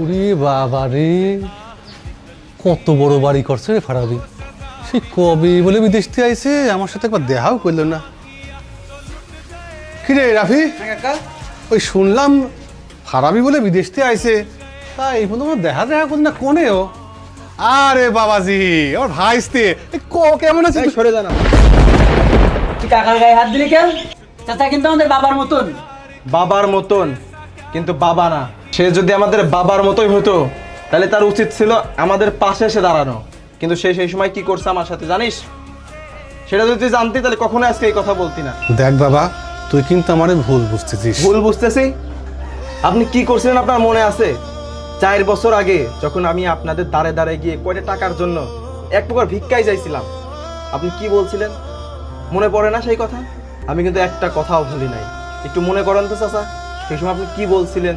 ওরে বাবা রে, কত বড় বাড়ি করছে রে ফারাবি। সে কবে বলে বিদেশ থেকে আইছে, আমার সাথে একবার দেখাও করল না। কি রে রাফি, ওই শুনলাম ফারাবি বলে বিদেশ থেকে আইছে, তা এই পর্যন্ত দেখা করল না কোনেও। আরে বাবাজি, আমার ভাইস্তে কেমন আছে? সরে জানা তুই কাকার গায়ে হাত দিলি কেন? চাচা কিন্তু আমাদের বাবার মতন। বাবার মতন কিন্তু বাবা না। সে যদি আমাদের বাবার মতোই হতো তাহলে তার উচিত ছিল আমাদের পাশে এসে দাঁড়ানো, কিন্তু সে সেই সময় কি করছে আমার সাথে জানিস? সেটা যদি তুই জানতি তাহলে কখনো আজকে এই কথা বলতি না। দেখ বাবা, তুই কিন্তু আমার ভুল বুঝতেছিস। ভুল বুঝতেছি? আপনি কি করছিলেন আপনার মনে আছে? 4 বছর আগে যখন আমি আপনাদের দাঁড়ে দাঁড়ে গিয়ে কয়টা টাকার জন্য এক প্রকার ভিক্ষাই চাইছিলাম, আপনি কি বলছিলেন মনে পড়ে না সেই কথা? আমি কিন্তু একটা কথাও ভুলি নাই, একটু মনে করেন তো চাচা, সেই সময় আপনি কি বলছিলেন?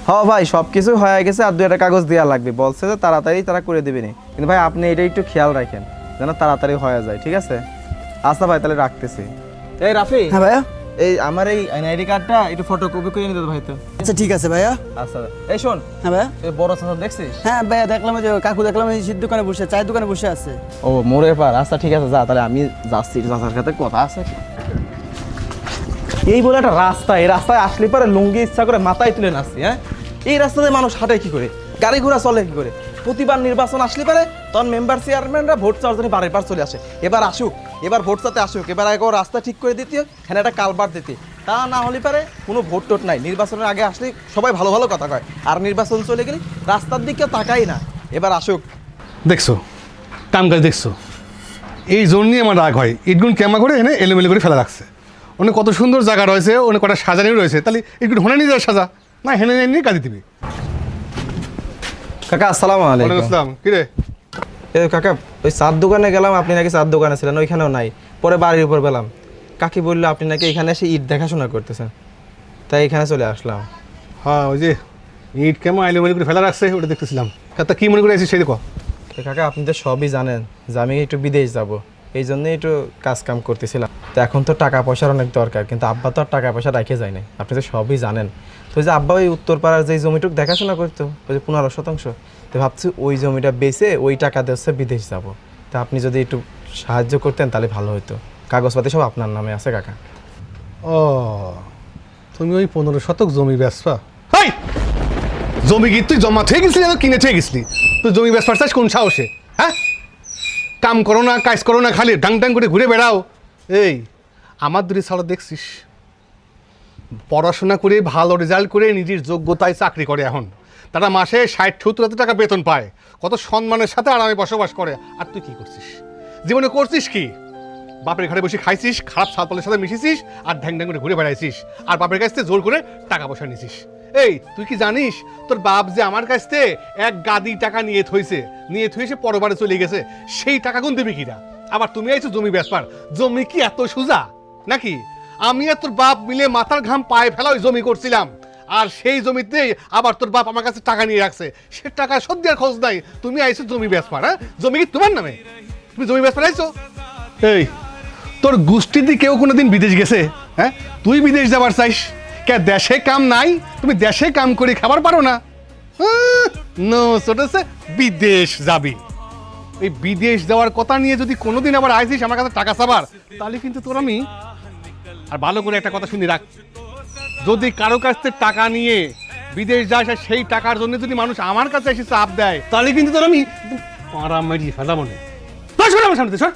হ্যাঁ ভাই, সব কিছু হয়ে গেছে, আর 2টা কাগজ দেওয়া লাগবে, বলছে যে তাড়াতাড়ি তারা করে দেবে না, কিন্তু ভাই আপনি এটা একটু খেয়াল রাখেন যেন তাড়াতাড়ি হয়ে যায়, ঠিক আছে? আচ্ছা ভাই, তাহলে রাখতেছি। এই রাফি, হ্যাঁ ভাইয়া। এই আমার এই এনআইডি কার্ডটা একটু ফটোকপি করে নিতে ভাই তো। আচ্ছা ঠিক আছে ভাইয়া। আচ্ছা এই শোন, হ্যাঁ ভাইয়া। এই বড় চাচা দেখছিস? হ্যাঁ ভাইয়া, দেখলাম যে কাকু দেখলাম এই সিদ্ধ দোকানে বসে, চায়ের দোকানে বসে আছে। ও মোড়ে পার, আচ্ছা ঠিক আছে, যা তাহলে আমি যাচ্ছি, চাচার সাথে কথা আছে। এই বলে একটা রাস্তা, এই রাস্তায় আসলে পরে লুঙ্গি ইচ্ছা করে মাথায় তুলে নাচছি। হ্যাঁ, এই রাস্তাতে মানুষ হাঁটে কি করে, গাড়ি ঘোড়া চলে কি করে? প্রতিবার নির্বাচন আসলে পারে তখন মেম্বার চেয়ারম্যানরা ভোট চাওয়ার জন্য বারে বার চলে আসে। এবার আসুক, এবার ভোট চাতে আসুক, এবার আগে রাস্তা ঠিক করে দিতে, হ্যাঁ একটা কালবার দিতে, তা না হলে পারে কোনো ভোট টোট নাই। নির্বাচনের আগে আসলে সবাই ভালো ভালো কথা কয়, আর নির্বাচন চলে গেলে রাস্তার দিকে তাকাই না। এবার আসুক। দেখছো কাম কাজ, দেখছো এই জন্যই আমার রাগ হয়। ইটগুন কেমা করে এনে এলোমেলো করে ফেলা রাখছে। অনেক কত সুন্দর জায়গা রয়েছে, অনেক কটা সাজানিও রয়েছে, তাহলে ইটগুন হোনা নিয়ে যায় সাজা না, হেনে নিয়ে কাজে দিবি। কাকা আসসালামু আলাইকুম। আসসালাম। কি রে? এ কাকা, ওই চার দোকানে গেলাম, আপনি নাকি চার দোকানে ছিলেন, ওইখানেও নাই। পরে বাড়ির উপর পেলাম, কাকি বললো আপনি নাকি এখানে এসে ইট দেখাশোনা করতেছেন, তাই এখানে চলে আসলাম। হ্যাঁ, ওই যে ইট কেমন এলোমেলো করে ফেলা রাখছে, ওটা দেখতেছিলাম। তা কি মনে করে আছিস সেই দেখো। তো কাকা আপনি তো সবই জানেন যে আমি একটু বিদেশ যাব, এই জন্যই একটু কাজ কাম করতেছিলাম। তো এখন তো টাকা পয়সার অনেক দরকার, কিন্তু আব্বা তো আর টাকা পয়সা রেখে যায় নাই, আপনি তো সবই জানেন। তো ওই যে আব্বা ওই উত্তরপাড়ার যে জমিটুক দেখাশোনা করতো, ওই যে 15 শতাংশ, তো ভাবছি ওই জমিটা বেচে ওই টাকা দিয়ে হচ্ছে বিদেশ যাব। তা আপনি যদি একটু সাহায্য করতেন তাহলে ভালো হতো। কাগজপাতি সব আপনার নামে আছে কাকা। ও, তুমি ওই 15 শতক জমি বেচবা? হাই, জমি কি তুই জমা থেকে গেছিলি না কিনে থেকে গেছিলি? তুই জমি বেচবার চাস কোন সাহসে? হ্যাঁ, কাম করো না, কাজ করো না, খালি ডাং ডাং করে ঘুরে বেড়াও। এই আমার দূরে ছাড়া দেখছিস, পড়াশোনা করে ভালো রেজাল্ট করে নিজের যোগ্যতায় চাকরি করে, এখন তারা মাসে 60-70 টাকা বেতন পায়, কত সম্মানের সাথে আরামে বসবাস করে। আর তুই কি করছিস জীবনে? করছিস কি? বাপের ঘরে বসে খাইছিস, খারাপ সালপালের সাথে মিশিছিস, আর ঢ্যাং ঢ্যাং করে ঘুরে বেড়াইছিস, আর বাপের কাছ থেকে জোর করে টাকা পয়সা নিছিস। এই তুই কি জানিস তোর বাপ যে আমার কাছ থেকে 1 গাদি টাকা নিয়ে থইছে পরবারে চলে গেছে, সেই টাকা কোন দেবে কিনা? আবার তুমি আইছো জমি বেচবার। জমি কি এত সোজা নাকি? আমি আর তোর বাপ মিলে মাথার ঘাম পায়ে ফেলা ওই জমি করছিলাম, আর সেই জমিতে আবার তোর বাপ আমার কাছে টাকা নিয়ে রাখছে, সে টাকা শোধ দেওয়ার খোঁজ নাই। তুমি আইছো জমি বেচবার। হ্যাঁ, জমি কি তোমার নামে? তুমি জমি বেচবার আইছো? এই তোর গোষ্ঠীতে কেউ কোনোদিন বিদেশ গেছে? হ্যাঁ, তুই বিদেশ যাবার চাইস কে? দেশে কাম নাই, তুমি দেশে কাম করে খাবার পারো না? নো, ছোটছে বিদেশ যাবি। এই বিদেশ যাওয়ার কথা নিয়ে যদি কোনোদিন আবার আইসিস আমার কাছে টাকা চাবার, তাহলে কিন্তু তোর আমি, আর ভালো করে একটা কথা শুনি রাখ, যদি কারো কাছ থেকে টাকা নিয়ে বিদেশ যাস আর সেই টাকার জন্য যদি মানুষ আমার কাছে এসে চাপ দেয়, তাহলে কিন্তু তোর আমি পাড়া মারি ফেলা মনে। আমার সামনে সর।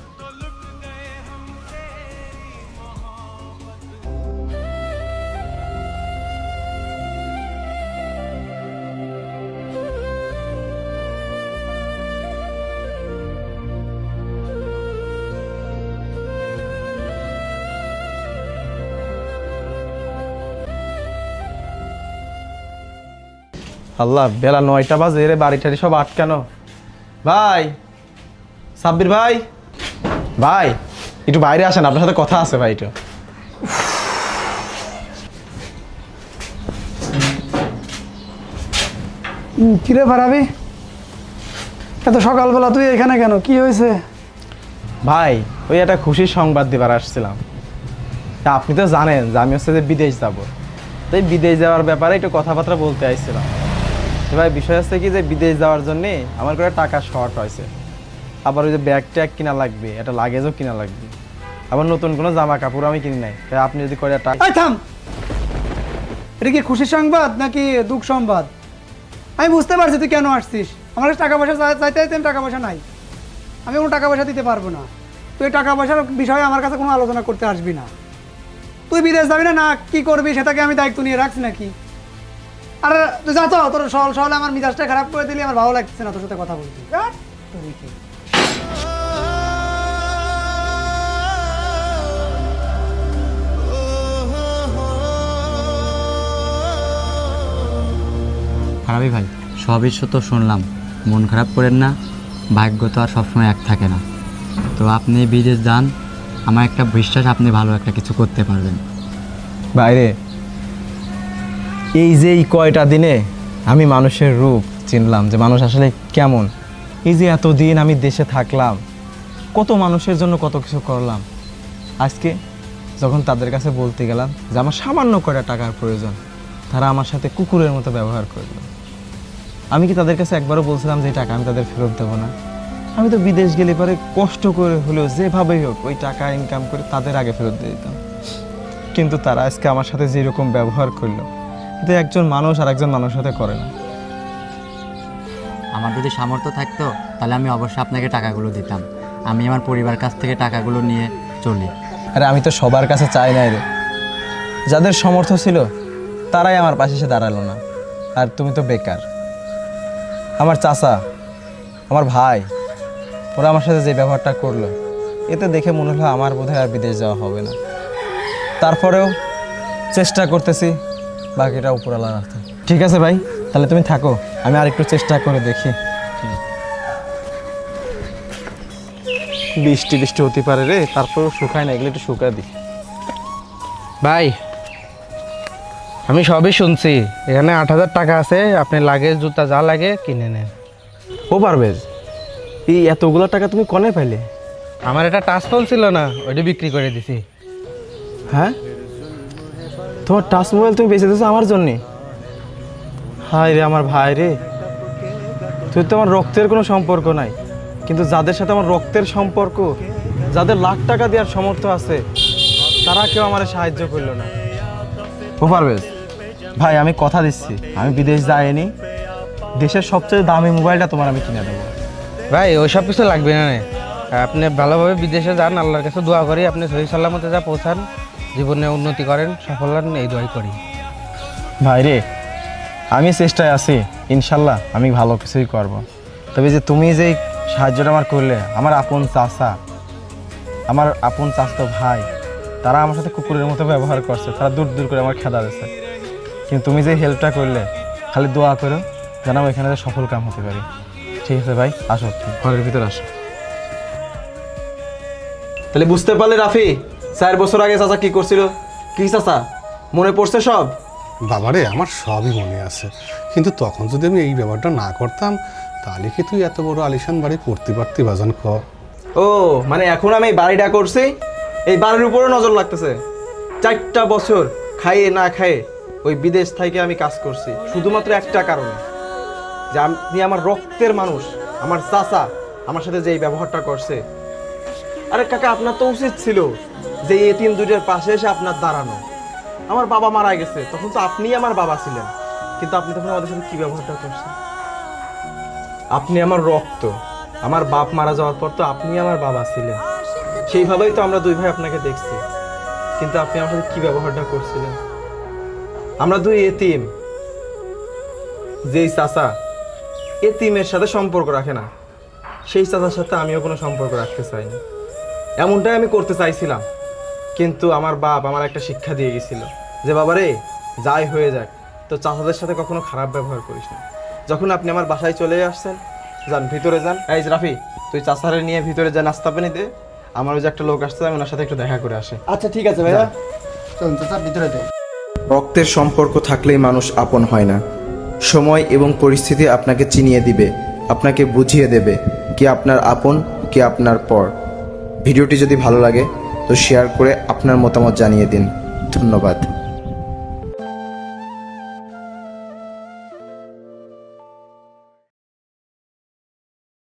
আল্লাহ, বেলা 9টা বাজে, রে বাড়ি টাড়ি সব আটকানো। ভাই, সাব্বির ভাই, ভাই একটু বাইরে আসেন, আপনার সাথে কথা আছে ভাই। একটু কিরে ফারাবি, এত সকালবেলা তুই এখানে কেন? কি হয়েছে? ভাই ওই একটা খুশির সংবাদ দিবার আসছিলাম। তা আপনি তো জানেন যে আমি হচ্ছে যে বিদেশ যাব, তাই বিদেশ যাওয়ার ব্যাপারে একটু কথাবার্তা বলতে আসছিলাম। ভাই বিষয় হচ্ছে কি যে বিদেশ যাওয়ার জন্যে আমার করে টাকা শর্ট হয়েছে, আবার ওই যে ব্যাগ ট্যাগ কিনা লাগবে, একটা লাগেজও কিনা লাগবে, আবার নতুন কোনো জামা কাপড় আমি কিনি নাই। তাই আপনি যদি করে টাকা। এই থাম, এটা কি খুশির সংবাদ নাকি দুঃখ সংবাদ? আমি বুঝতে পারছি তুই কেন আসছিস। আমার কাছে টাকা পয়সা চাইতে চাইতে টাকা পয়সা নাই, আমি কোনো টাকা পয়সা দিতে পারবো না। তুই এই টাকা পয়সার বিষয়ে আমার কাছে কোনো আলোচনা করতে আসবি না। তুই বিদেশ যাবি না, না কি করবি সেটাকে আমি দায়িত্ব নিয়ে রাখছি নাকি? আর তুই যা তো, তোর সহলে আমার মিজাজটা খারাপ করে দিলি, আমার ভালো লাগছে না তোর সাথে কথা বলতে। তুই কি খারাপই ভাই, সবই তো শুনলাম, মন খারাপ করেন না, ভাগ্য তো আর সবসময় এক থাকে না। তো আপনি বিদেশ যান, আমার একটা বিশ্বাস আপনি ভালো একটা কিছু করতে পারবেন। বাইরে এই যে এই কয়টা দিনে আমি মানুষের রূপ চিনলাম, যে মানুষ আসলে কেমন। এই যে এতদিন আমি দেশে থাকলাম, কত মানুষের জন্য কত কিছু করলাম, আজকে যখন তাদের কাছে বলতে গেলাম যে আমার সামান্য কয়টা টাকার প্রয়োজন, তারা আমার সাথে কুকুরের মতো ব্যবহার করলো। আমি কি তাদের কাছে একবারও বলছিলাম যে এই টাকা আমি তাদের ফেরত দেবো না? আমি তো বিদেশ গেলে পরে কষ্ট করে হলেও যেভাবেই হোক ওই টাকা ইনকাম করে তাদের আগে ফেরত দিয়ে দিতাম। কিন্তু তারা আজকে আমার সাথে যেরকম ব্যবহার করলো, কিন্তু একজন মানুষ আর একজন মানুষের সাথে করে না। আমার যদি সামর্থ্য থাকতো তাহলে আমি অবশ্যই আপনাকে টাকাগুলো দিতাম। আমি আমার পরিবার কাছ থেকে টাকাগুলো নিয়ে চলি। আরে আমি তো সবার কাছে চাই নাই রে, যাদের সামর্থ্য ছিল তারাই আমার পাশে এসে দাঁড়ালো না। আর তুমি তো বেকার। আমার চাচা, আমার ভাই, ওরা আমার সাথে যে ব্যবহারটা করলো, এতে দেখে মনে হলো আমার বোধহয় আর বিদেশ যাওয়া হবে না। তারপরেও চেষ্টা করতেছি, বাকিটা উপরওয়ালার হাতে। ঠিক আছে ভাই, তাহলে তুমি থাকো, আমি আর একটু চেষ্টা করে দেখি। বৃষ্টি বৃষ্টি হতে পারে রে, তারপরেও শুকায় না, এগুলো একটু শুকা দিই। ভাই আমি সবই শুনছি, এখানে 8,000 টাকা আছে, আপনি লাগেজ জুতা যা লাগে কিনে নেন। ও পারভেজ, এই এতগুলো টাকা তুমি কনে পাইলে? আমার একটা টাচ ফোন ছিল না, ওইটা বিক্রি করে দিছি। হ্যাঁ, তোমার টাচ মোবাইল তুমি বেঁচে দিয়েছো আমার জন্যে? হায় রে আমার ভাই রে, তুই তো আমার রক্তের কোনো সম্পর্ক নাই, কিন্তু যাদের সাথে আমার রক্তের সম্পর্ক, যাদের লাখ টাকা দেওয়ার সামর্থ্য আছে, তারা কেউ আমার সাহায্য করলো না। ও পারভেজ ভাই, আমি কথা দিচ্ছি, আমি বিদেশ যাইনি, দেশের সবচেয়ে দামি মোবাইলটা তোমার আমি কিনে দেবো। ভাই ওই সব কিছু লাগবে না, আপনি ভালোভাবে বিদেশে যান, আল্লাহর কাছে দোয়া করি আপনি সহি সাল্লামতে যা পৌঁছান, জীবনে উন্নতি করেন, সফল হন, এই দোয়াই করি। ভাই রে, আমি চেষ্টায় আছি, ইনশাল্লাহ আমি ভালো কিছুই করব। তবে যে তুমি যে সাহায্যটা আমার করলে, আমার আপন চাচা, আমার আপন চাচাতো ভাই, তারা আমার সাথে কুকুরের মতো ব্যবহার করছে, তারা দূর দূর করে আমার খেদা দিয়েছে। কিন্তু তুমি যে হেল্পটা করলে, খালি দোয়া করো যেন আমি এখানে সফল কাম হতে পারি। ঠিক আছে ভাই, আসো ঘরের ভিতরে আসো। তাহলে বুঝতে পারলে রাফি, 4 বছর আগে চাচা কি করছিল? কি চাচা মনে পড়ছে সব? বাবারে, আমার সবই মনে আছে, কিন্তু তখন যদি আমি এই ব্যাপারটা না করতাম, তাহলে কি তুই এত বড় আলিশান বাড়ি করতে পারতি বাজান? ও মানে এখন আমি এই বাড়িটা করছি, এই বাড়ির উপরে নজর লাগতেছে। 4টা বছর খাইয়ে না খাইয়ে ওই বিদেশ থেকে আমি কাজ করছি, শুধুমাত্র একটা কারণে, যে আপনি আমার রক্তের মানুষ, আমার চাচা আমার সাথে যে এই ব্যবহারটা করছে। আরে কাকা, আপনার তো উচিত ছিল যে এই এতিম দুইটার পাশে এসে আপনার দাঁড়ানো। আমার বাবা মারা গেছে, তখন তো আপনিই আমার বাবা ছিলেন, কিন্তু আপনি তখন আমাদের সাথে কি ব্যবহারটা করছেন? আপনি আমার রক্ত, আমার বাপ মারা যাওয়ার পর তো আপনি আমার বাবা ছিলেন, সেইভাবেই তো আমরা দুই ভাই আপনাকে দেখছি, কিন্তু আপনি আমার সাথে কি ব্যবহারটা করছিলেন? আমরা দুই এতিম, যেই চাচা এতিমের সাথে সম্পর্ক রাখে না, সেই চাচার সাথে আমিও কোনো সম্পর্ক রাখতে চাই না। এমনটাই আমি করতে চাইছিলাম, কিন্তু আমার বাপ আমার একটা শিক্ষা দিয়ে গেছিল যে বাবারে, যাই হয়ে যাক, তো চাচাদের সাথে কখনো খারাপ ব্যবহার করিস না। যখন আপনি আমার বাসায় চলে আসছেন, যান ভিতরে যান। এই রাফি, তুই চাচারে নিয়ে ভিতরে যা, নাস্তা পানি দে, আমার ওই যে একটা লোক আসছে, আমি ওনার সাথে একটু দেখা করে আসে। আচ্ছা ঠিক আছে ভাইয়া, চলুন চাচা ভিতরে যাই। রক্তের সম্পর্ক থাকলেই মানুষ আপন হয় না। সময় এবং পরিস্থিতি আপনাকে চিনিয়ে দিবে, আপনাকে বুঝিয়ে দেবে কি আপনার আপন, কি আপনার পর। ভিডিওটি যদি ভালো লাগে তো শেয়ার করে আপনার মতামত জানিয়ে দিন। ধন্যবাদ।